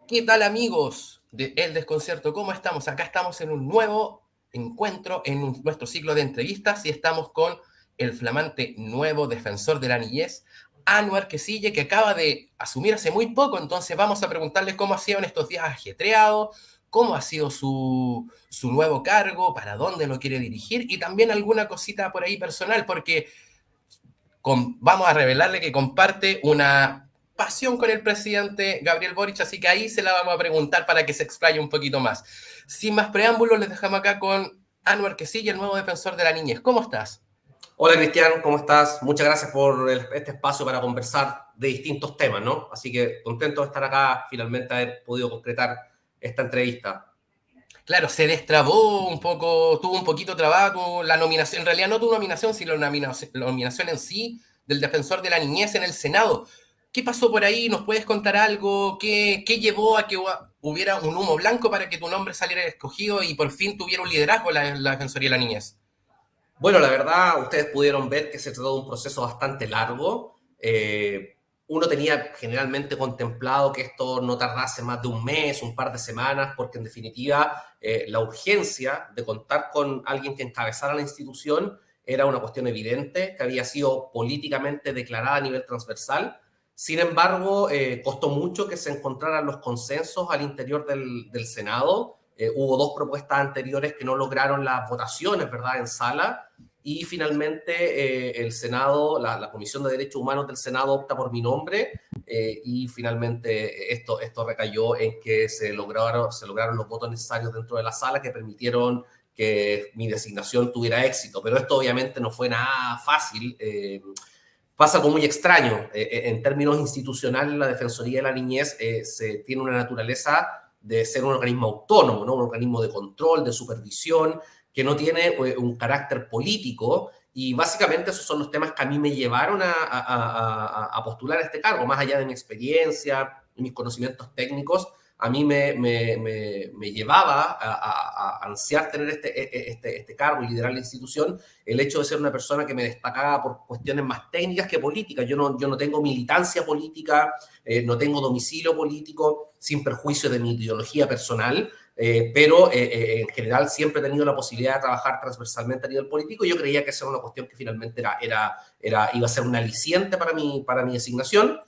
¿Qué tal, amigos de El Desconcierto? ¿Cómo estamos? Acá estamos en un nuevo encuentro nuestro ciclo de entrevistas y estamos con el flamante nuevo defensor de la niñez, Anwar Quisille, que acaba de asumir hace muy poco. Entonces vamos a preguntarle cómo ha sido en estos días ajetreados, cómo ha sido su nuevo cargo, para dónde lo quiere dirigir y también alguna cosita por ahí personal, porque vamos a revelarle que comparte una pasión con el presidente Gabriel Boric, así que ahí se la vamos a preguntar para que se explaye un poquito más. Sin más preámbulos, les dejamos acá con Anwar Quisille, el nuevo defensor de la niñez. ¿Cómo estás? Hola Cristian, ¿cómo estás? Muchas gracias por este espacio para conversar de distintos temas, ¿no? Así que contento de estar acá, finalmente haber podido concretar esta entrevista. Claro, se destrabó un poco, tuvo un poquito de trabajo la nominación, en realidad no tu nominación, sino la nominación en sí del defensor de la niñez en el Senado. ¿Qué pasó por ahí? ¿Nos puedes contar algo? ¿Qué llevó a que hubiera un humo blanco para que tu nombre saliera escogido y por fin tuviera un liderazgo la Defensoría de la Niñez? Bueno, la verdad, ustedes pudieron ver que se trató de un proceso bastante largo. Uno tenía generalmente contemplado que esto no tardase más de un mes, un par de semanas, porque en definitiva la urgencia de contar con alguien que encabezara la institución era una cuestión evidente, que había sido políticamente declarada a nivel transversal. Sin embargo, costó mucho que se encontraran los consensos al interior del Senado. Hubo dos propuestas anteriores que no lograron las votaciones, ¿verdad?, en sala, y finalmente el Senado, la Comisión de Derechos Humanos del Senado opta por mi nombre, y finalmente esto recayó en que se lograron los votos necesarios dentro de la sala que permitieron que mi designación tuviera éxito. Pero esto obviamente no fue nada fácil. Pasa algo muy extraño. En términos institucionales, la Defensoría de la Niñez se tiene una naturaleza de ser un organismo autónomo, ¿no? Un organismo de control, de supervisión, que no tiene un carácter político, y básicamente esos son los temas que a mí me llevaron a postular este cargo, más allá de mi experiencia y mis conocimientos técnicos. A mí me llevaba a ansiar tener este cargo y liderar la institución el hecho de ser una persona que me destacaba por cuestiones más técnicas que políticas. Yo no tengo militancia política, no tengo domicilio político, sin perjuicio de mi ideología personal, pero en general siempre he tenido la posibilidad de trabajar transversalmente a nivel político, y yo creía que esa era una cuestión que finalmente iba a ser un aliciente para mi designación.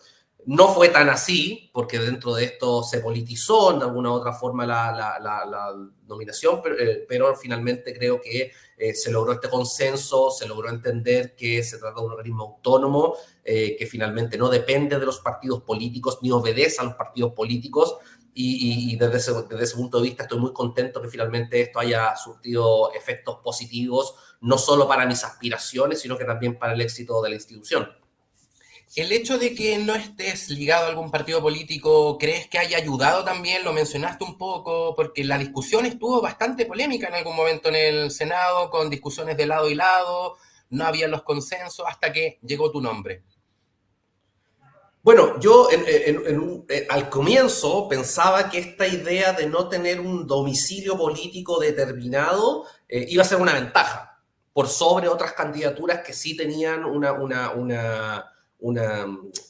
No fue tan así, porque dentro de esto se politizó de alguna u otra forma la nominación, pero finalmente creo que se logró este consenso, se logró entender que se trata de un organismo autónomo, que finalmente no depende de los partidos políticos ni obedece a los partidos políticos, y desde ese punto de vista estoy muy contento que finalmente esto haya surtido efectos positivos, no solo para mis aspiraciones, sino que también para el éxito de la institución. El hecho de que no estés ligado a algún partido político, ¿crees que haya ayudado también? Lo mencionaste un poco, porque la discusión estuvo bastante polémica en algún momento en el Senado, con discusiones de lado y lado, no había los consensos hasta que llegó tu nombre. Bueno, yo al comienzo pensaba que esta idea de no tener un domicilio político determinado iba a ser una ventaja por sobre otras candidaturas que sí tenían una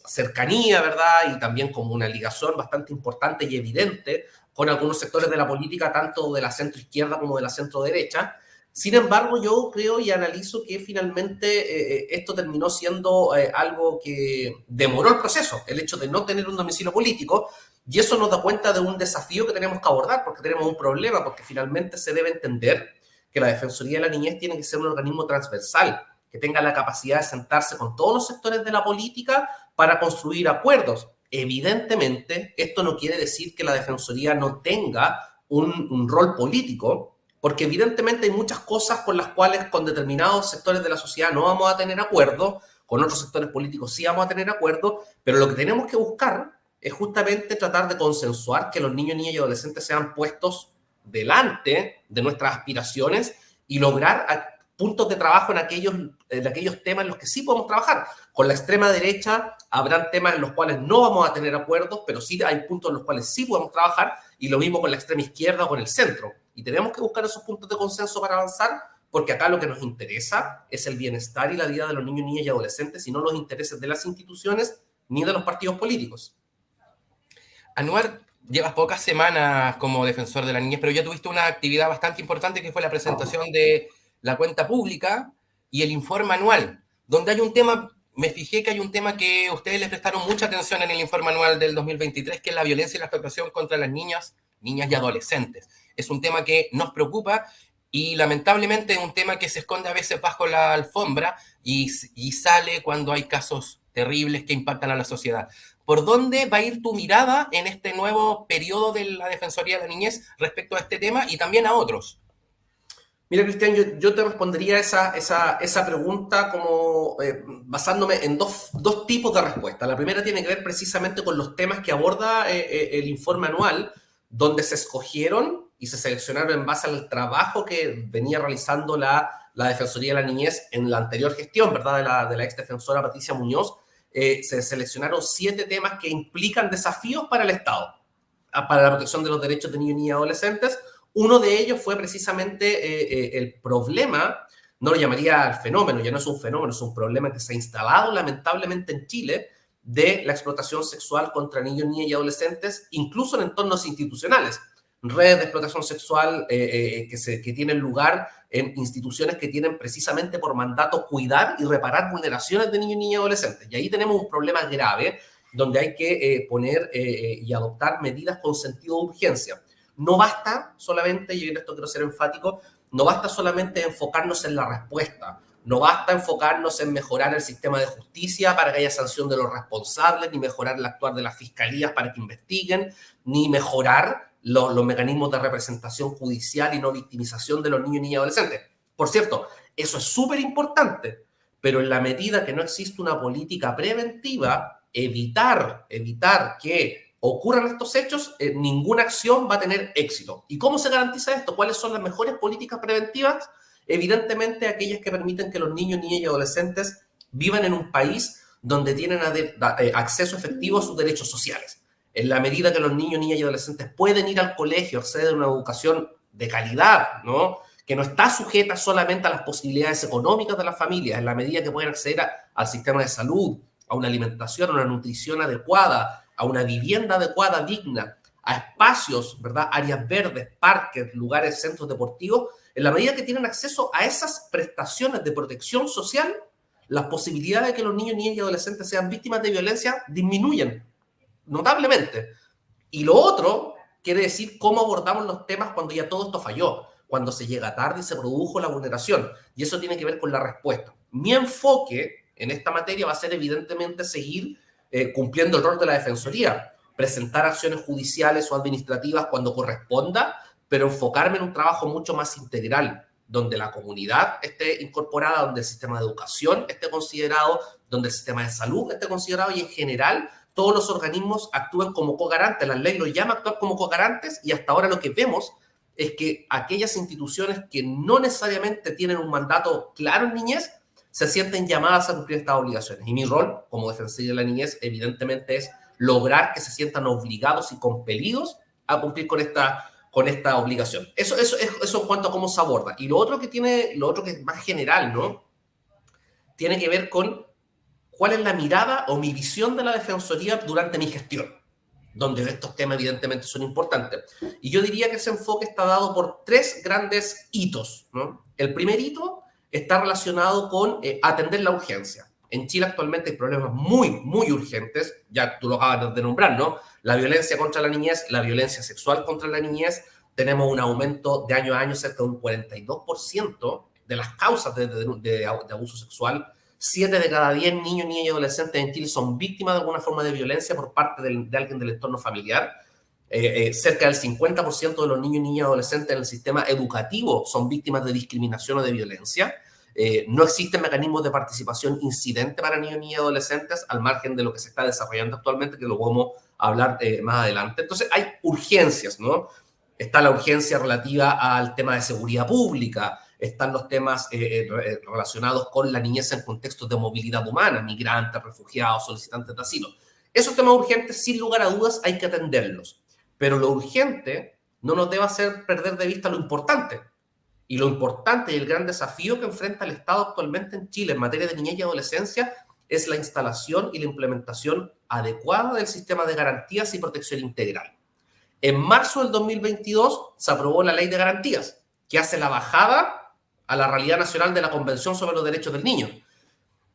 cercanía, ¿verdad? Y también como una ligación bastante importante y evidente con algunos sectores de la política, tanto de la centro izquierda como de la centro derecha. Sin embargo, yo creo y analizo que finalmente esto terminó siendo algo que demoró el proceso, el hecho de no tener un domicilio político, y eso nos da cuenta de un desafío que tenemos que abordar, porque tenemos un problema, porque finalmente se debe entender que la Defensoría de la Niñez tiene que ser un organismo transversal, que tenga la capacidad de sentarse con todos los sectores de la política para construir acuerdos. Evidentemente, esto no quiere decir que la Defensoría no tenga un rol político, porque evidentemente hay muchas cosas con las cuales con determinados sectores de la sociedad no vamos a tener acuerdo, con otros sectores políticos sí vamos a tener acuerdo, pero lo que tenemos que buscar es justamente tratar de consensuar que los niños, niñas y adolescentes sean puestos delante de nuestras aspiraciones y lograr puntos de trabajo en aquellos temas en los que sí podemos trabajar. Con la extrema derecha habrán temas en los cuales no vamos a tener acuerdos, pero sí hay puntos en los cuales sí podemos trabajar, y lo mismo con la extrema izquierda o con el centro. Y tenemos que buscar esos puntos de consenso para avanzar, porque acá lo que nos interesa es el bienestar y la vida de los niños, niñas y adolescentes, y no los intereses de las instituciones ni de los partidos políticos. Anuar, llevas pocas semanas como defensor de la niñez, pero ya tuviste una actividad bastante importante que fue la presentación de la cuenta pública y el informe anual, donde hay un tema, me fijé que hay un tema que ustedes les prestaron mucha atención en el informe anual del 2023, que es la violencia y la explotación contra las niñas y adolescentes. Es un tema que nos preocupa y lamentablemente es un tema que se esconde a veces bajo la alfombra y sale cuando hay casos terribles que impactan a la sociedad. ¿Por dónde va a ir tu mirada en este nuevo periodo de la Defensoría de la Niñez respecto a este tema y también a otros? Mira, Cristian, yo te respondería esa pregunta como basándome en dos tipos de respuesta. La primera tiene que ver precisamente con los temas que aborda el informe anual, donde se escogieron y se seleccionaron en base al trabajo que venía realizando la Defensoría de la Niñez en la anterior gestión, ¿verdad? De la ex defensora Patricia Muñoz. Se seleccionaron 7 temas que implican desafíos para el Estado, para la protección de los derechos de niños y adolescentes. Uno de ellos fue precisamente el problema, no lo llamaría el fenómeno, ya no es un fenómeno, es un problema que se ha instalado lamentablemente en Chile, de la explotación sexual contra niños, niñas y adolescentes, incluso en entornos institucionales. Redes de explotación sexual que tienen lugar en instituciones que tienen precisamente por mandato cuidar y reparar vulneraciones de niños, niñas y adolescentes. Y ahí tenemos un problema grave donde hay que poner y adoptar medidas con sentido de urgencia. No basta solamente, y en esto quiero ser enfático, no basta solamente enfocarnos en la respuesta, no basta enfocarnos en mejorar el sistema de justicia para que haya sanción de los responsables, ni mejorar el actuar de las fiscalías para que investiguen, ni mejorar los mecanismos de representación judicial y no victimización de los niños, niñas y adolescentes. Por cierto, eso es súper importante, pero en la medida que no existe una política preventiva, evitar que ocurran estos hechos, ninguna acción va a tener éxito. ¿Y cómo se garantiza esto? ¿Cuáles son las mejores políticas preventivas? Evidentemente aquellas que permiten que los niños, niñas y adolescentes vivan en un país donde tienen acceso efectivo a sus derechos sociales. En la medida que los niños, niñas y adolescentes pueden ir al colegio, acceder a una educación de calidad, ¿no? Que no está sujeta solamente a las posibilidades económicas de las familias, en la medida que pueden acceder al sistema de salud, a una alimentación, a una nutrición adecuada, a una vivienda adecuada, digna, a espacios, ¿verdad? Áreas verdes, parques, lugares, centros deportivos, en la medida que tienen acceso a esas prestaciones de protección social, las posibilidades de que los niños, niñas y adolescentes sean víctimas de violencia disminuyen notablemente. Y lo otro quiere decir cómo abordamos los temas cuando ya todo esto falló, cuando se llega tarde y se produjo la vulneración. Y eso tiene que ver con la respuesta. Mi enfoque en esta materia va a ser evidentemente seguir cumpliendo el rol de la Defensoría, presentar acciones judiciales o administrativas cuando corresponda, pero enfocarme en un trabajo mucho más integral, donde la comunidad esté incorporada, donde el sistema de educación esté considerado, donde el sistema de salud esté considerado y en general todos los organismos actúen como cogarantes. La ley los llama a actuar como cogarantes y hasta ahora lo que vemos es que aquellas instituciones que no necesariamente tienen un mandato claro en niñez se sienten llamadas a cumplir estas obligaciones. Y mi rol como defensor de la niñez, evidentemente, es lograr que se sientan obligados y compelidos a cumplir con esta obligación. Eso en cuanto a cómo se aborda. Y lo otro que es más general, ¿no? Tiene que ver con cuál es la mirada o mi visión de la Defensoría durante mi gestión, donde estos temas evidentemente son importantes. Y yo diría que ese enfoque está dado por 3 grandes hitos, ¿no? El primer hito está relacionado con atender la urgencia. En Chile actualmente hay problemas muy, muy urgentes, ya tú lo acabas de nombrar, ¿no? La violencia contra la niñez, la violencia sexual contra la niñez, tenemos un aumento de año a año cerca de un 42% de las causas de abuso sexual. 7 de cada 10 niños, niñas y adolescentes en Chile son víctimas de alguna forma de violencia por parte de alguien del entorno familiar. Cerca del 50% de los niños, niñas y adolescentes en el sistema educativo son víctimas de discriminación o de violencia. No existen mecanismos de participación incidente para niños, niñas y adolescentes, al margen de lo que se está desarrollando actualmente, que lo vamos a hablar más adelante. Entonces, hay urgencias, ¿no? Está la urgencia relativa al tema de seguridad pública, están los temas relacionados con la niñez en contextos de movilidad humana, migrantes, refugiados, solicitantes de asilo. Esos temas urgentes, sin lugar a dudas, hay que atenderlos. Pero lo urgente no nos debe hacer perder de vista lo importante. Y lo importante y el gran desafío que enfrenta el Estado actualmente en Chile en materia de niñez y adolescencia es la instalación y la implementación adecuada del sistema de garantías y protección integral. En marzo del 2022 se aprobó la Ley de Garantías, que hace la bajada a la realidad nacional de la Convención sobre los Derechos del Niño.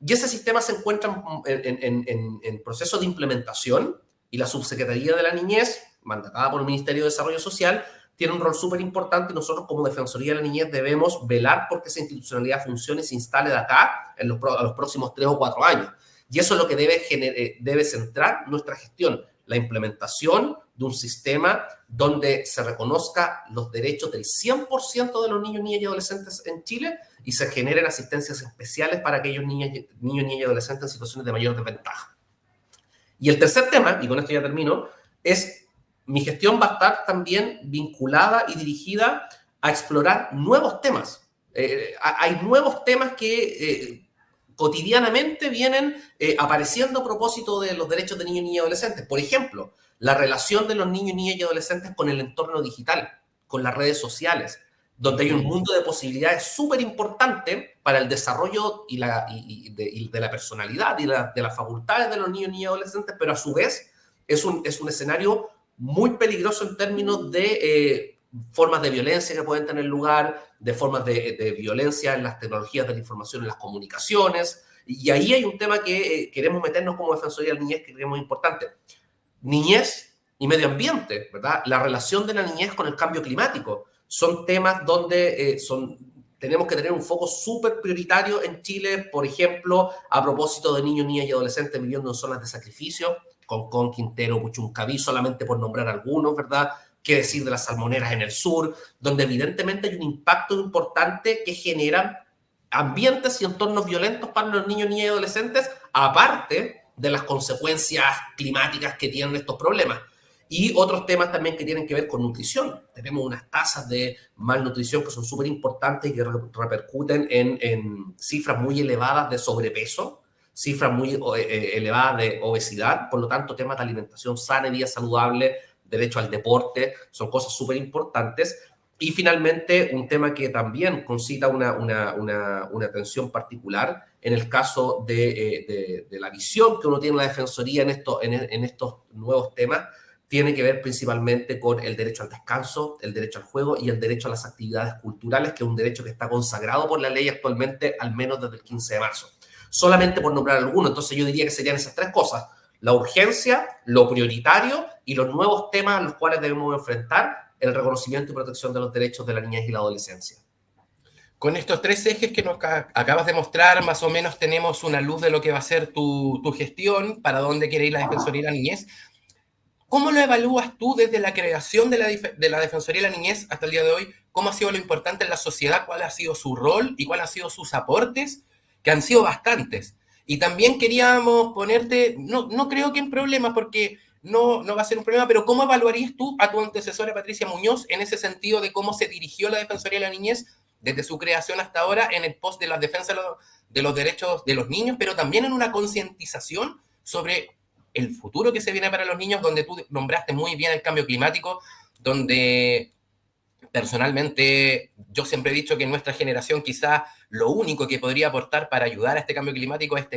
Y ese sistema se encuentra en proceso de implementación y la Subsecretaría de la Niñez, mandatada por el Ministerio de Desarrollo Social, tiene un rol súper importante y nosotros como Defensoría de la Niñez debemos velar porque esa institucionalidad funcione y se instale de acá a los próximos 3 o 4 años. Y eso es lo que debe centrar nuestra gestión, la implementación de un sistema donde se reconozca los derechos del 100% de los niños, niñas y adolescentes en Chile y se generen asistencias especiales para aquellos niños, niñas y adolescentes en situaciones de mayor desventaja. Y el tercer tema, y con esto ya termino, es mi gestión va a estar también vinculada y dirigida a explorar nuevos temas. Hay nuevos temas que cotidianamente vienen apareciendo a propósito de los derechos de niños, niñas y adolescentes. Por ejemplo, la relación de los niños, niñas y adolescentes con el entorno digital, con las redes sociales, donde hay un mundo de posibilidades súper importante para el desarrollo de la personalidad y de las facultades de los niños, niñas y adolescentes, pero a su vez es un escenario muy peligroso en términos de formas de violencia que pueden tener lugar, de formas de violencia en las tecnologías de la información, en las comunicaciones, y ahí hay un tema que queremos meternos como Defensoría de la Niñez que creemos importante. Niñez y medio ambiente, ¿verdad? La relación de la niñez con el cambio climático son temas donde tenemos que tener un foco súper prioritario en Chile, por ejemplo, a propósito de niños, niñas y adolescentes viviendo en zonas de sacrificio, Concón, Quintero, Puchuncaví, solamente por nombrar algunos, ¿verdad? ¿Qué decir de las salmoneras en el sur? Donde evidentemente hay un impacto importante que generan ambientes y entornos violentos para los niños, niñas y adolescentes, aparte de las consecuencias climáticas que tienen estos problemas. Y otros temas también que tienen que ver con nutrición. Tenemos unas tasas de malnutrición que son súper importantes y que repercuten en cifras muy elevadas de sobrepeso, cifras muy elevadas de obesidad. Por lo tanto, temas de alimentación sana y vida saludable, derecho al deporte, son cosas súper importantes. Y finalmente, un tema que también concita una atención particular en el caso de la visión que uno tiene en la Defensoría en estos nuevos temas, tiene que ver principalmente con el derecho al descanso, el derecho al juego y el derecho a las actividades culturales, que es un derecho que está consagrado por la ley actualmente, al menos desde el 15 de marzo. Solamente por nombrar alguno, entonces yo diría que serían esas tres cosas: la urgencia, lo prioritario y los nuevos temas a los cuales debemos enfrentar el reconocimiento y protección de los derechos de la niñez y la adolescencia. Con estos tres ejes que nos acabas de mostrar, más o menos tenemos una luz de lo que va a ser tu gestión, para dónde quiere ir la Defensoría de la Niñez. ¿Cómo lo evalúas tú desde la creación de la Defensoría de la Niñez hasta el día de hoy? ¿Cómo ha sido lo importante en la sociedad? ¿Cuál ha sido su rol y cuáles han sido sus aportes? Que han sido bastantes. Y también queríamos ponerte, no creo que en problemas, porque no va a ser un problema, pero ¿cómo evaluarías tú a tu antecesora Patricia Muñoz en ese sentido de cómo se dirigió la Defensoría de la Niñez desde su creación hasta ahora en el post de la defensa de los derechos de los niños, pero también en una concientización sobre el futuro que se viene para los niños, donde tú nombraste muy bien el cambio climático, donde personalmente yo siempre he dicho que en nuestra generación quizás lo único que podría aportar para ayudar a este cambio climático es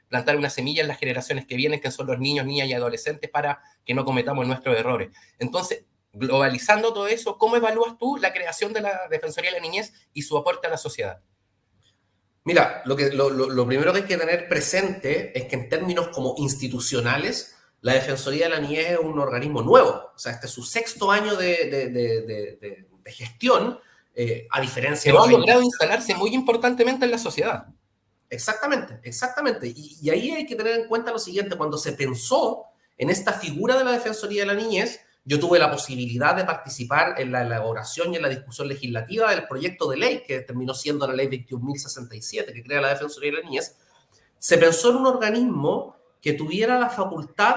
plantar una semilla en las generaciones que vienen, que son los niños, niñas y adolescentes, para que no cometamos nuestros errores. Entonces, globalizando todo eso, ¿cómo evalúas tú la creación de la Defensoría de la Niñez y su aporte a la sociedad? Mira, lo primero que hay que tener presente es que en términos como institucionales, la Defensoría de la Niñez es un organismo nuevo. O sea, este es su 6º año de gestión, a diferencia Pero de... ha logrado instalarse muy importantemente en la sociedad. Exactamente, exactamente. Y ahí hay que tener en cuenta lo siguiente: cuando se pensó en esta figura de la Defensoría de la Niñez, yo tuve la posibilidad de participar en la elaboración y en la discusión legislativa del proyecto de ley que terminó siendo la ley 21.067, que crea la Defensoría de la Niñez. Se pensó en un organismo que tuviera la facultad,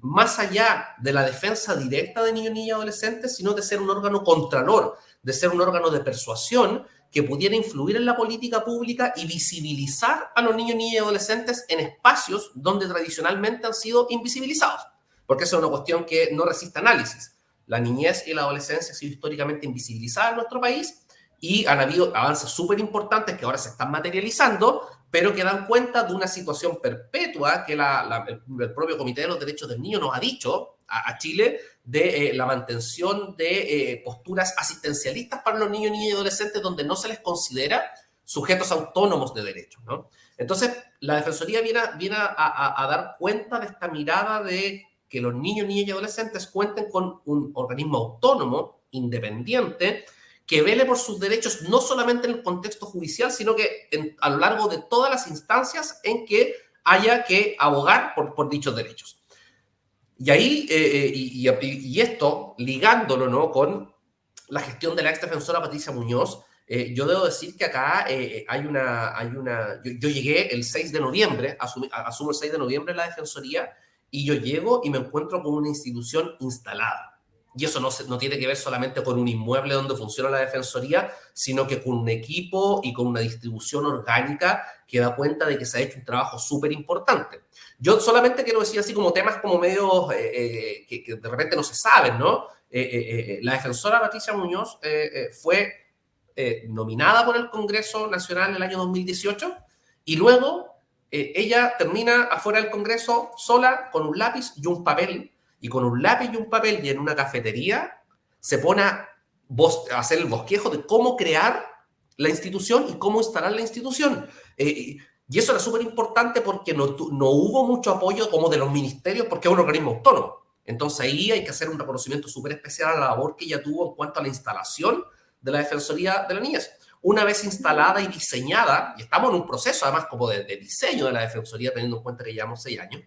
más allá de la defensa directa de niños, niñas y adolescentes, sino de ser un órgano contralor, de ser un órgano de persuasión que pudiera influir en la política pública y visibilizar a los niños, niñas y adolescentes en espacios donde tradicionalmente han sido invisibilizados. Porque esa es una cuestión que no resiste análisis. La niñez y la adolescencia han sido históricamente invisibilizadas en nuestro país y han habido avances súper importantes que ahora se están materializando, pero que dan cuenta de una situación perpetua que el propio Comité de los Derechos del Niño nos ha dicho, a Chile de la mantención de posturas asistencialistas para los niños, niñas y adolescentes donde no se les considera sujetos autónomos de derechos, ¿no? Entonces, la Defensoría viene a dar cuenta de esta mirada de que los niños, niñas y adolescentes cuenten con un organismo autónomo, independiente, que vele por sus derechos no solamente en el contexto judicial, sino que a lo largo de todas las instancias en que haya que abogar por dichos derechos. Y ahí, y esto ligándolo, ¿no?, con la gestión de la ex defensora Patricia Muñoz, yo debo decir que acá yo llegué el 6 de noviembre, asumo el 6 de noviembre en la Defensoría, y yo llego y me encuentro con una institución instalada. Y eso no tiene que ver solamente con un inmueble donde funciona la Defensoría, sino que con un equipo y con una distribución orgánica que da cuenta de que se ha hecho un trabajo súper importante. Yo solamente quiero decir así como temas como medios que de repente no se saben, ¿no? La defensora Patricia Muñoz fue nominada por el Congreso Nacional en el año 2018 y luego ella termina afuera del Congreso sola con un lápiz y un papel, y con un lápiz y un papel y en una cafetería se pone a hacer el bosquejo de cómo crear la institución y cómo instalar la institución. Y eso era súper importante porque no hubo mucho apoyo como de los ministerios porque es un organismo autónomo. Entonces ahí hay que hacer un reconocimiento súper especial a la labor que ella tuvo en cuanto a la instalación de la Defensoría de la Niñez. Una vez instalada y diseñada, y estamos en un proceso además como de diseño de la Defensoría, teniendo en cuenta que llevamos 6 años,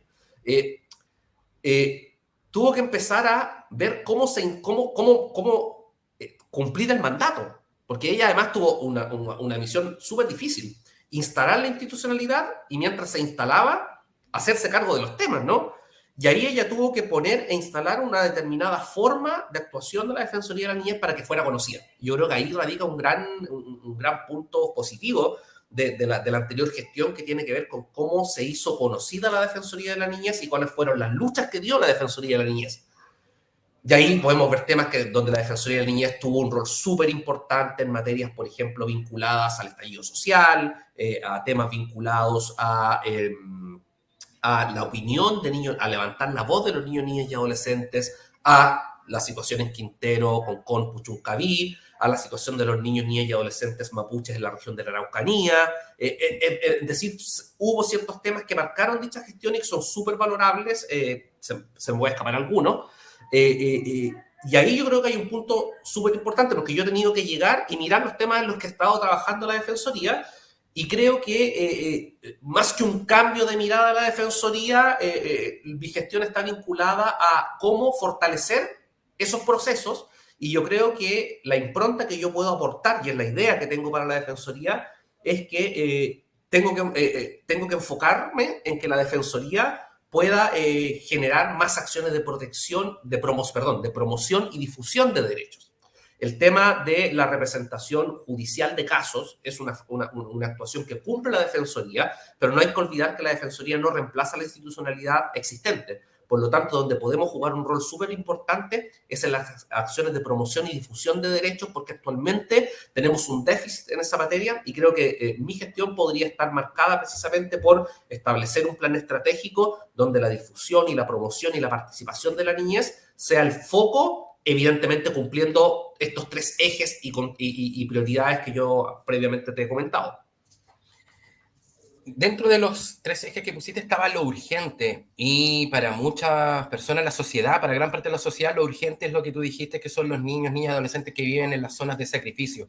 tuvo que empezar a ver cómo cumplir el mandato, porque ella además tuvo una misión súper difícil, instalar la institucionalidad y mientras se instalaba, hacerse cargo de los temas, ¿no? Y ahí ella tuvo que poner e instalar una determinada forma de actuación de la Defensoría de la Niñez para que fuera conocida. Yo creo que ahí radica un gran punto positivo de la anterior gestión que tiene que ver con cómo se hizo conocida la Defensoría de la Niñez y cuáles fueron las luchas que dio la Defensoría de la Niñez. Y ahí podemos ver temas donde la Defensoría de la Niñez tuvo un rol súper importante en materias, por ejemplo, vinculadas al estallido social, a temas vinculados a la opinión de niños, a levantar la voz de los niños, niñas y adolescentes, a la situación en Quintero con Puchuncaví, a la situación de los niños, niñas y adolescentes mapuches en la región de la Araucanía. Es decir, hubo ciertos temas que marcaron dicha gestión y que son súper valorables, se me voy a escapar alguno. Y ahí yo creo que hay un punto súper importante, porque yo he tenido que llegar y mirar los temas en los que ha estado trabajando la Defensoría, y creo que más que un cambio de mirada a la Defensoría, mi gestión está vinculada a cómo fortalecer esos procesos, y yo creo que la impronta que yo puedo aportar, y es la idea que tengo para la Defensoría, es que tengo que enfocarme en que la Defensoría pueda generar más acciones de protección, de promoción y difusión de derechos. El tema de la representación judicial de casos es una actuación que cumple la Defensoría, pero no hay que olvidar que la Defensoría no reemplaza la institucionalidad existente. Por lo tanto, donde podemos jugar un rol súper importante es en las acciones de promoción y difusión de derechos, porque actualmente tenemos un déficit en esa materia, y creo que mi gestión podría estar marcada precisamente por establecer un plan estratégico donde la difusión y la promoción y la participación de la niñez sea el foco, evidentemente cumpliendo estos 3 ejes y prioridades que yo previamente te he comentado. Dentro de los 3 ejes que pusiste estaba lo urgente, y para muchas personas, la sociedad, para gran parte de la sociedad, lo urgente es lo que tú dijiste, que son los niños, niñas y adolescentes que viven en las zonas de sacrificio.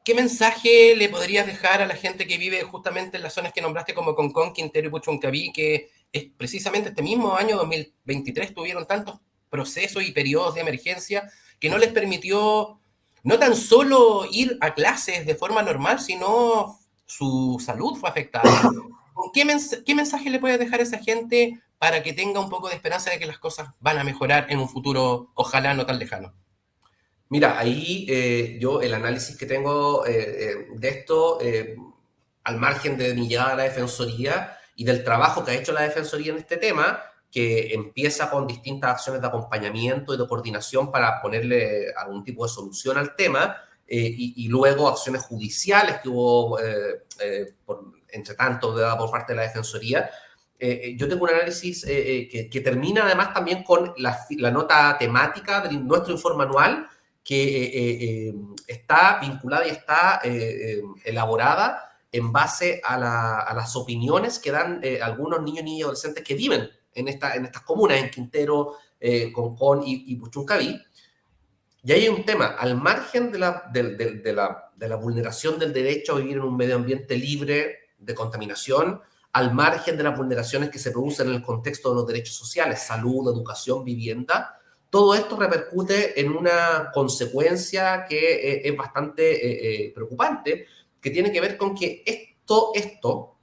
¿Qué mensaje le podrías dejar a la gente que vive justamente en las zonas que nombraste como Concón, Quintero y Puchuncaví, que es precisamente este mismo año 2023 tuvieron tantos procesos y periodos de emergencia que no les permitió no tan solo ir a clases de forma normal, sino su salud fue afectada? ¿Qué mensaje le puedes dejar a esa gente para que tenga un poco de esperanza de que las cosas van a mejorar en un futuro, ojalá no tan lejano? Mira, ahí yo el análisis que tengo de esto, al margen de mi llegada a la Defensoría y del trabajo que ha hecho la Defensoría en este tema, que empieza con distintas acciones de acompañamiento y de coordinación para ponerle algún tipo de solución al tema, y luego acciones judiciales que hubo, entre tanto, por parte de la Defensoría. yo tengo un análisis que termina además también con la nota temática de nuestro informe anual, que está vinculada y está elaborada en base a las opiniones que dan algunos niños, niñas y adolescentes que viven en estas comunas, en Quintero, Concón y Puchuncaví. Y hay un tema, al margen de la vulneración del derecho a vivir en un medio ambiente libre de contaminación, al margen de las vulneraciones que se producen en el contexto de los derechos sociales, salud, educación, vivienda, todo esto repercute en una consecuencia que es bastante preocupante, que tiene que ver con que esto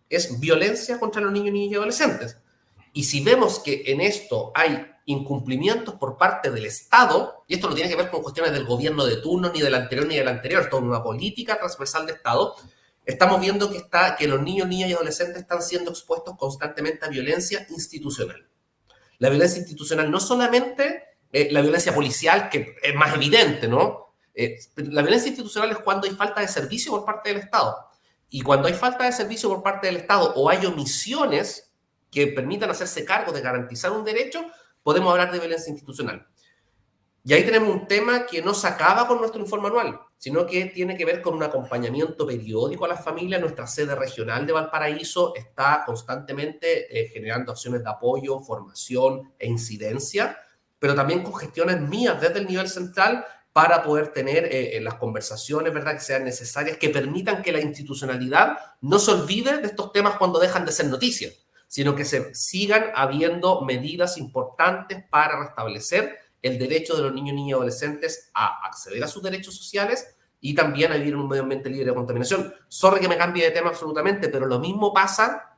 es violencia contra los niños, niñas y adolescentes. Y si vemos que en esto hay incumplimientos por parte del Estado, y esto no tiene que ver con cuestiones del gobierno de turno, ni del anterior, ni del anterior, es toda una política transversal de Estado, estamos viendo que los niños, niñas y adolescentes están siendo expuestos constantemente a violencia institucional. La violencia institucional no solamente la violencia policial, que es más evidente, ¿no? La violencia institucional es cuando hay falta de servicio por parte del Estado. Y cuando hay falta de servicio por parte del Estado o hay omisiones que permitan hacerse cargo de garantizar un derecho, podemos hablar de violencia institucional. Y ahí tenemos un tema que no se acaba con nuestro informe anual, sino que tiene que ver con un acompañamiento periódico a las familias. Nuestra sede regional de Valparaíso está constantemente generando acciones de apoyo, formación e incidencia, pero también con gestiones mías desde el nivel central para poder tener las conversaciones, ¿verdad?, que sean necesarias, que permitan que la institucionalidad no se olvide de estos temas cuando dejan de ser noticias, sino que se sigan habiendo medidas importantes para restablecer el derecho de los niños, niñas y adolescentes a acceder a sus derechos sociales y también a vivir en un medio ambiente libre de contaminación. Sorry que me cambie de tema absolutamente, pero lo mismo pasa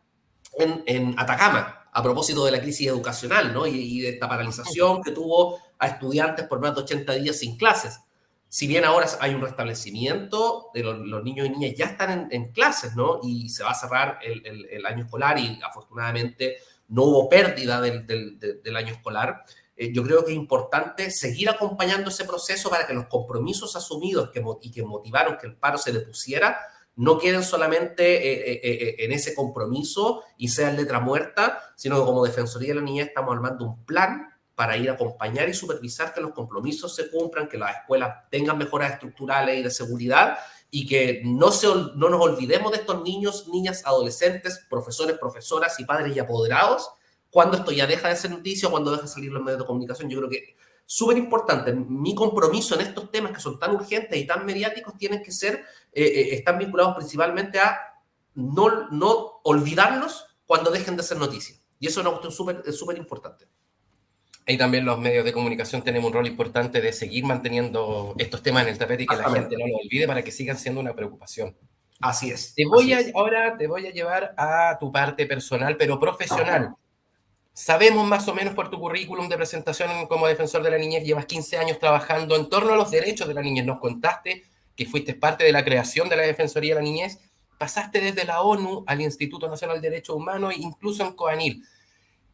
en Atacama, a propósito de la crisis educacional, ¿no? Y de esta paralización que tuvo a estudiantes por más de 80 días sin clases. Si bien ahora hay un restablecimiento de los niños y niñas ya están en clases, ¿no? Y se va a cerrar el año escolar y afortunadamente no hubo pérdida del año escolar. Yo creo que es importante seguir acompañando ese proceso para que los compromisos asumidos y que motivaron que el paro se depusiera no queden solamente en ese compromiso y sean letra muerta, sino que como Defensoría de la Niñez estamos armando un plan para ir a acompañar y supervisar que los compromisos se cumplan, que las escuelas tengan mejoras estructurales y de seguridad y que no nos olvidemos de estos niños, niñas, adolescentes, profesores, profesoras y padres y apoderados cuando esto ya deja de ser noticia o cuando deja de salir los medios de comunicación. Yo creo que súper importante, mi compromiso en estos temas que son tan urgentes y tan mediáticos tienen que ser, están vinculados principalmente a no olvidarlos cuando dejen de ser noticia. Y eso es una cuestión súper importante. Ahí también los medios de comunicación tenemos un rol importante de seguir manteniendo estos temas en el tapete y que la gente no lo olvide para que sigan siendo una preocupación. Así es. Ahora te voy a llevar a tu parte personal, pero profesional. Sabemos más o menos por tu currículum de presentación como defensor de la niñez, llevas 15 años trabajando en torno a los derechos de la niñez. Nos contaste que fuiste parte de la creación de la Defensoría de la Niñez, pasaste desde la ONU al Instituto Nacional de Derechos Humanos e incluso en COANIL.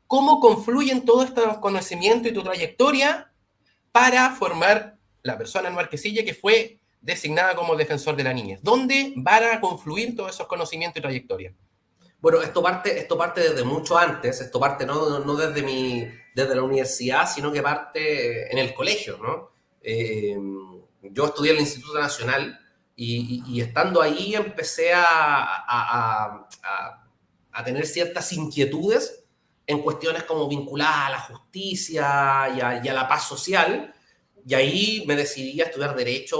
¿Cómo confluyen todos estos conocimientos y tu trayectoria para formar la persona en Marquesilla que fue designada como defensor de la niñez? ¿Dónde van a confluir todos esos conocimientos y trayectoria? Bueno, esto parte desde mucho antes, esto parte no desde la universidad, sino que parte en el colegio, ¿no? Yo estudié en el Instituto Nacional y estando ahí empecé a tener ciertas inquietudes en cuestiones como vinculadas a la justicia y a la paz social, y ahí me decidí a estudiar Derecho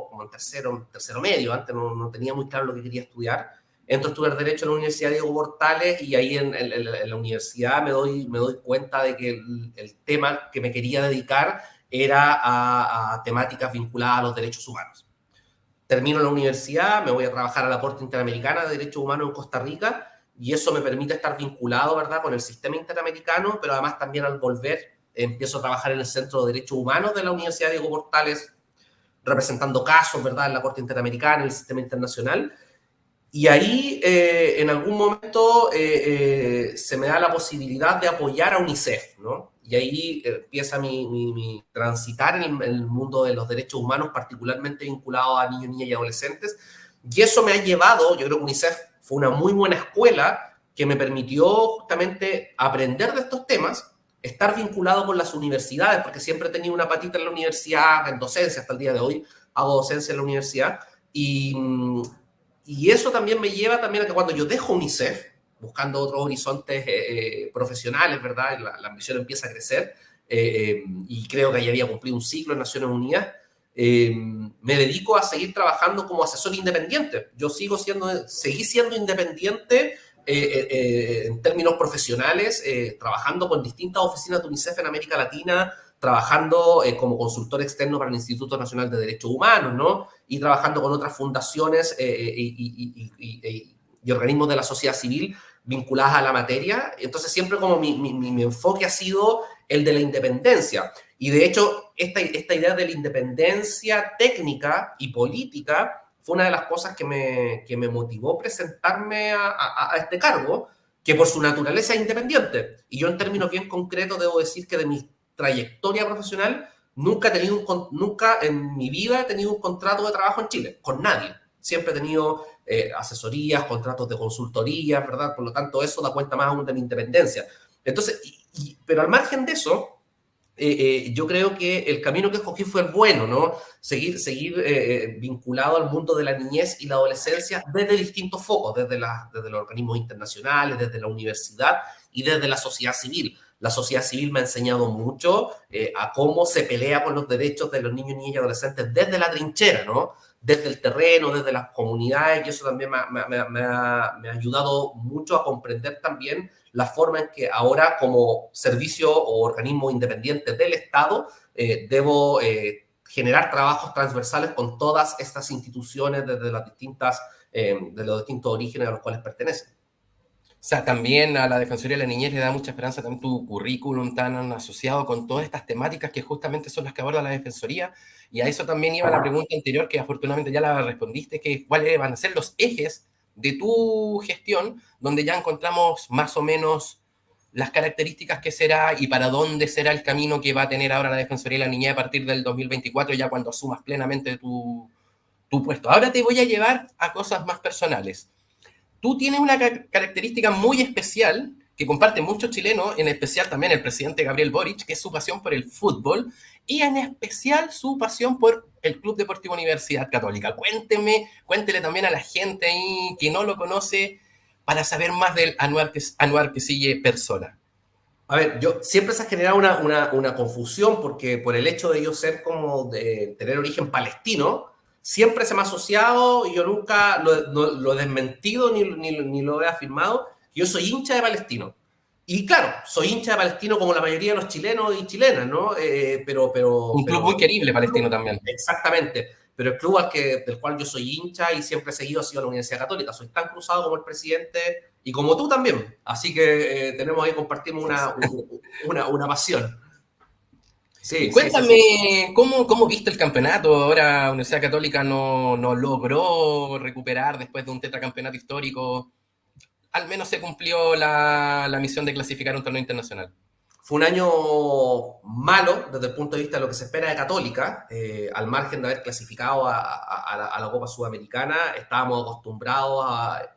como en tercero medio, antes no tenía muy claro lo que quería estudiar. Entro a estudiar Derecho en la Universidad Diego Portales y ahí en la universidad me doy cuenta de que el tema que me quería dedicar era a temáticas vinculadas a los derechos humanos. Termino la universidad, me voy a trabajar a la Corte Interamericana de Derechos Humanos en Costa Rica y eso me permite estar vinculado, ¿verdad?, con el sistema interamericano, pero además también al volver empiezo a trabajar en el Centro de Derechos Humanos de la Universidad Diego Portales, representando casos, ¿verdad?, en la Corte Interamericana, en el sistema internacional. Y ahí, en algún momento, se me da la posibilidad de apoyar a UNICEF, ¿no? Y ahí empieza mi transitar en el mundo de los derechos humanos, particularmente vinculado a niños, niñas y adolescentes. Y eso me ha llevado, yo creo que UNICEF fue una muy buena escuela que me permitió justamente aprender de estos temas, estar vinculado con las universidades, porque siempre he tenido una patita en la universidad, en docencia hasta el día de hoy, hago docencia en la universidad, y eso también me lleva también a que cuando yo dejo UNICEF, buscando otros horizontes profesionales, ¿verdad? La ambición empieza a crecer, y creo que ya había cumplido un ciclo en Naciones Unidas, me dedico a seguir trabajando como asesor independiente. Yo seguí siendo independiente en términos profesionales, trabajando con distintas oficinas de UNICEF en América Latina, trabajando como consultor externo para el Instituto Nacional de Derechos Humanos, ¿no? Y trabajando con otras fundaciones y organismos de la sociedad civil vinculadas a la materia. Entonces siempre como mi enfoque ha sido el de la independencia. Y de hecho, esta idea de la independencia técnica y política fue una de las cosas que me motivó presentarme a este cargo, que por su naturaleza es independiente. Y yo en términos bien concretos debo decir que de mi trayectoria profesional nunca en mi vida he tenido un contrato de trabajo en Chile, con nadie. Siempre he tenido asesorías, contratos de consultoría, ¿verdad? Por lo tanto, eso da cuenta más aún de mi independencia. Entonces, pero al margen de eso, yo creo que el camino que escogí fue el bueno, ¿no? Seguir vinculado al mundo de la niñez y la adolescencia desde distintos focos, desde los organismos internacionales, desde la universidad y desde la sociedad civil. La sociedad civil me ha enseñado mucho a cómo se pelea por los derechos de los niños, niñas y adolescentes desde la trinchera, ¿no? Desde el terreno, desde las comunidades, y eso también me ha ayudado mucho a comprender también la forma en que ahora como servicio o organismo independiente del Estado debo generar trabajos transversales con todas estas instituciones desde de los distintos orígenes a los cuales pertenecen. O sea, también a la Defensoría de la Niñez le da mucha esperanza también tu currículum tan asociado con todas estas temáticas que justamente son las que aborda la Defensoría. Y a eso también iba la pregunta anterior, que afortunadamente ya la respondiste, que cuáles van a ser los ejes de tu gestión, donde ya encontramos más o menos las características que será y para dónde será el camino que va a tener ahora la Defensoría de la Niñez a partir del 2024, ya cuando asumas plenamente tu puesto. Ahora te voy a llevar a cosas más personales. Tú tienes una característica muy especial que comparten muchos chilenos, en especial también el presidente Gabriel Boric, que es su pasión por el fútbol y en especial su pasión por el Club Deportivo Universidad Católica. Cuéntele también a la gente ahí que no lo conoce para saber más del Anwar Quisille persona. A ver, yo siempre se ha generado una confusión porque por el hecho de yo ser como de tener origen palestino, siempre se me ha asociado y yo nunca lo he desmentido ni lo he afirmado. Yo soy hincha de Palestino. Y claro, soy hincha de Palestino como la mayoría de los chilenos y chilenas, ¿no? Un club muy querible palestino también. Exactamente. Pero el club del cual yo soy hincha y siempre he seguido ha sido la Universidad Católica. Soy tan cruzado como el presidente y como tú también. Así que tenemos ahí, compartimos una pasión. Y Sí, sí, sí, cuéntame, sí. ¿cómo viste el campeonato? Ahora la Universidad Católica no logró recuperar después de un tetracampeonato histórico. Al menos se cumplió la misión de clasificar a un torneo internacional. Fue un año malo desde el punto de vista de lo que se espera de Católica, al margen de haber clasificado a la Copa Sudamericana,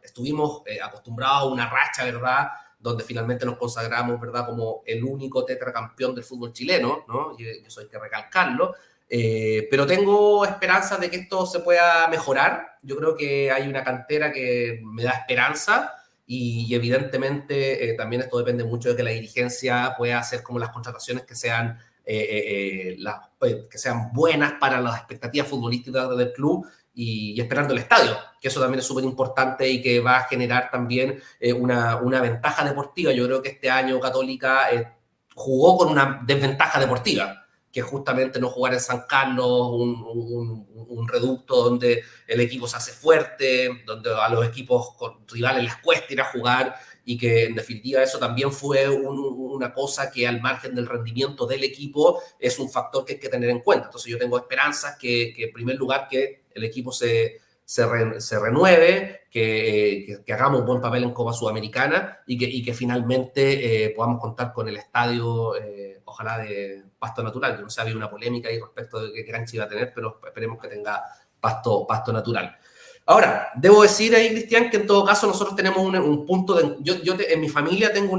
estuvimos acostumbrados a una racha, ¿verdad? Donde finalmente nos consagramos, ¿verdad? Como el único tetracampeón del fútbol chileno, ¿no? Y eso hay que recalcarlo. Pero tengo esperanzas de que esto se pueda mejorar. Yo creo que hay una cantera que me da esperanza. Y evidentemente también esto depende mucho de que la dirigencia pueda hacer como las contrataciones que sean buenas para las expectativas futbolísticas del club y esperando el estadio, que eso también es súper importante y que va a generar también una ventaja deportiva. Yo creo que este año Católica jugó con una desventaja deportiva, que justamente no jugar en San Carlos, un reducto donde el equipo se hace fuerte, donde a los equipos rivales les cuesta ir a jugar y que en definitiva eso también fue una cosa que al margen del rendimiento del equipo es un factor que hay que tener en cuenta. Entonces yo tengo esperanzas que en primer lugar que el equipo se renueve, que hagamos un buen papel en Copa Sudamericana y que finalmente podamos contar con el estadio, ojalá de pasto natural. Yo no sé, había una polémica ahí respecto de qué cancha iba a tener, pero esperemos que tenga pasto natural. Ahora, debo decir ahí, Cristian, que en todo caso nosotros tenemos un punto de... En mi familia tengo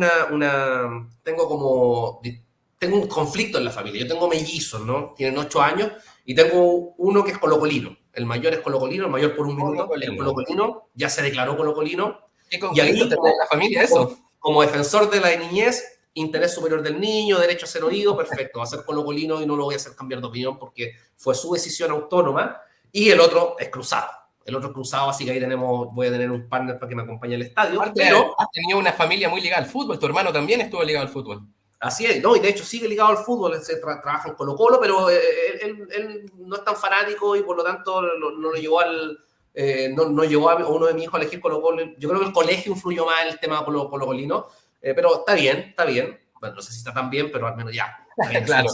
tengo un conflicto en la familia. Yo tengo mellizos, ¿no? Tienen 8 años y tengo uno que es colocolino. El mayor es colocolino, el mayor por un Colo minuto, es Colino. colocolino, ya se declaró colocolino. ¿Qué Y conflicto ahí, tendrá en la familia eso? como defensor de la niñez, interés superior del niño, derecho a ser oído, perfecto, va a ser colocolino y no lo voy a hacer cambiar de opinión porque fue su decisión autónoma. Y el otro es cruzado. El otro es cruzado, así que ahí voy a tener un partner para que me acompañe al estadio. Aparte, Pero has tenido una familia muy ligada al fútbol. Tu hermano también estuvo ligado al fútbol. así es, no, y de hecho sigue ligado al fútbol, él trabaja en Colo-Colo, pero él no es tan fanático y por lo tanto no lo llevó no llevó a uno de mis hijos a elegir Colo-Colo. Yo creo que el colegio influyó más en el tema Colo-Colino, pero está bien. Bueno, no sé si está tan bien, pero al menos ya. Claro.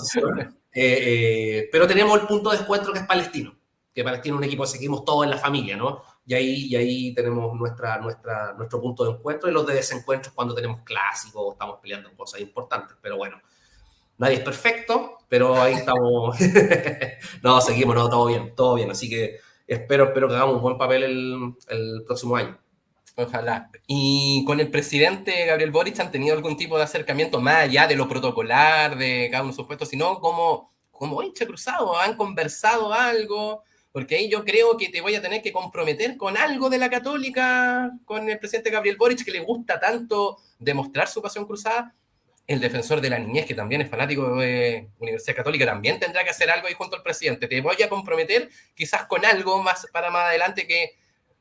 Pero tenemos el punto de encuentro que es Palestino, que Palestino es un equipo que seguimos todos en la familia, ¿no? Y ahí tenemos nuestro punto de encuentro y los de desencuentros cuando tenemos clásicos o estamos peleando en cosas importantes. Pero bueno, nadie es perfecto, pero ahí estamos. No, seguimos, no, todo bien. Así que espero que hagamos un buen papel el próximo año. Ojalá. ¿Y con el presidente Gabriel Boric han tenido algún tipo de acercamiento más allá de lo protocolar de cada uno de sus puestos, sino como hincha cruzado? ¿Han conversado algo? Porque ahí yo creo que te voy a tener que comprometer con algo de la Católica, con el presidente Gabriel Boric, que le gusta tanto demostrar su pasión cruzada. El defensor de la niñez, que también es fanático de Universidad Católica, también tendrá que hacer algo ahí junto al presidente. Te voy a comprometer quizás con algo más para más adelante que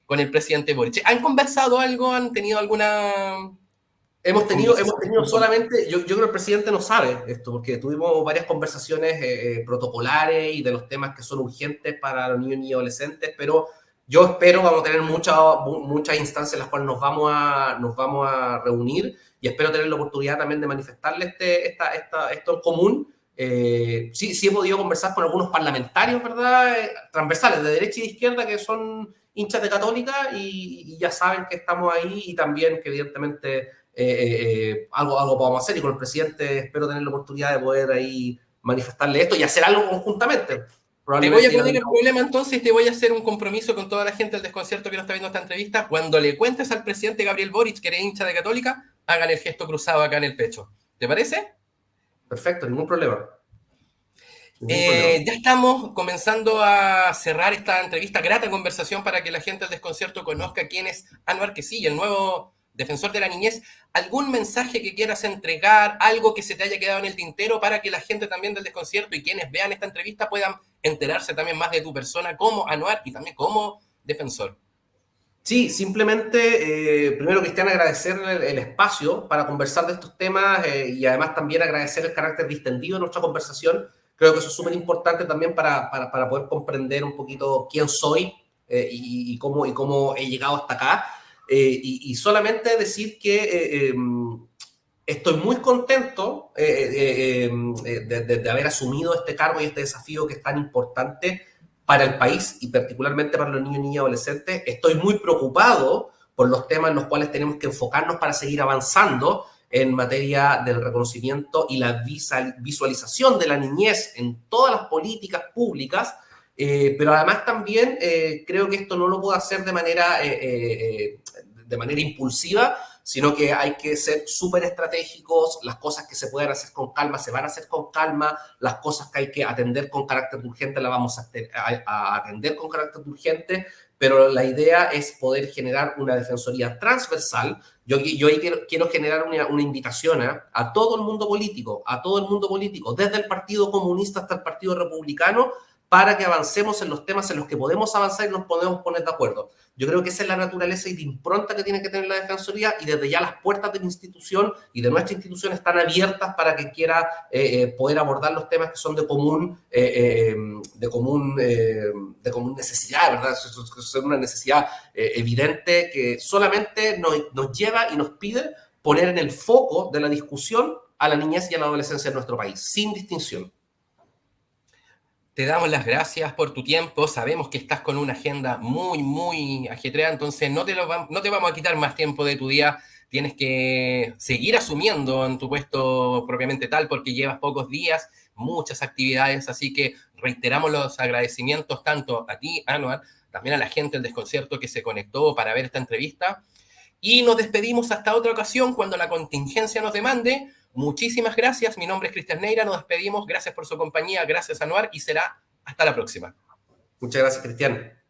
con el presidente Boric. ¿Han conversado algo? ¿Han tenido alguna...? Hemos tenido solamente, yo creo que el presidente no sabe esto, porque tuvimos varias conversaciones protocolares y de los temas que son urgentes para los niños y adolescentes, pero yo espero vamos a tener muchas instancias en las cuales nos vamos a reunir y espero tener la oportunidad también de manifestarle esto en común. Sí he podido conversar con algunos parlamentarios, ¿verdad? Transversales, de derecha y de izquierda, que son hinchas de Católica y ya saben que estamos ahí y también que evidentemente algo podamos hacer y con el presidente espero tener la oportunidad de poder ahí manifestarle esto y hacer algo conjuntamente. Te voy a poner el problema entonces, te voy a hacer un compromiso con toda la gente del desconcierto que no está viendo esta entrevista. Cuando le cuentes al presidente Gabriel Boric que eres hincha de Católica, hagan el gesto cruzado acá en el pecho. ¿Te parece? Perfecto, ningún problema. Ya estamos comenzando a cerrar esta entrevista, grata conversación para que la gente del desconcierto conozca quién es Anwar Quisí, el nuevo defensor de la niñez. ¿Algún mensaje que quieras entregar, algo que se te haya quedado en el tintero para que la gente también del desconcierto y quienes vean esta entrevista puedan enterarse también más de tu persona como Anwar y también como defensor? Sí, simplemente, primero, Cristian, agradecer el espacio para conversar de estos temas y además también agradecer el carácter distendido de nuestra conversación. Creo que eso es súper importante también para poder comprender un poquito quién soy y cómo he llegado hasta acá. Y solamente decir que estoy muy contento de haber asumido este cargo y este desafío que es tan importante para el país y particularmente para los niños, niñas y adolescentes. Estoy muy preocupado por los temas en los cuales tenemos que enfocarnos para seguir avanzando en materia del reconocimiento y la visualización de la niñez en todas las políticas públicas, pero además también creo que esto no lo puedo hacer de manera impulsiva, sino que hay que ser súper estratégicos. Las cosas que se pueden hacer con calma se van a hacer con calma, las cosas que hay que atender con carácter urgente las vamos a atender con carácter urgente, pero la idea es poder generar una defensoría transversal. Yo ahí quiero generar una invitación a todo el mundo político, desde el Partido Comunista hasta el Partido Republicano, para que avancemos en los temas en los que podemos avanzar y nos podemos poner de acuerdo. Yo creo que esa es la naturaleza y de impronta que tiene que tener la Defensoría, y desde ya las puertas de la institución y de nuestra institución están abiertas para quien quiera poder abordar los temas que son de común necesidad, ¿verdad? Es una necesidad evidente que solamente nos lleva y nos pide poner en el foco de la discusión a la niñez y a la adolescencia de nuestro país, sin distinción. Te damos las gracias por tu tiempo. Sabemos que estás con una agenda muy, muy ajetreada, entonces no te vamos a quitar más tiempo de tu día. Tienes que seguir asumiendo en tu puesto propiamente tal, porque llevas pocos días, muchas actividades, así que reiteramos los agradecimientos tanto a ti, Anwar, también a la gente del Desconcierto que se conectó para ver esta entrevista. Y nos despedimos hasta otra ocasión cuando la contingencia nos demande. Muchísimas gracias. Mi nombre es Cristian Neira. Nos despedimos. Gracias por su compañía. Gracias, Anuar. Y será hasta la próxima. Muchas gracias, Cristian.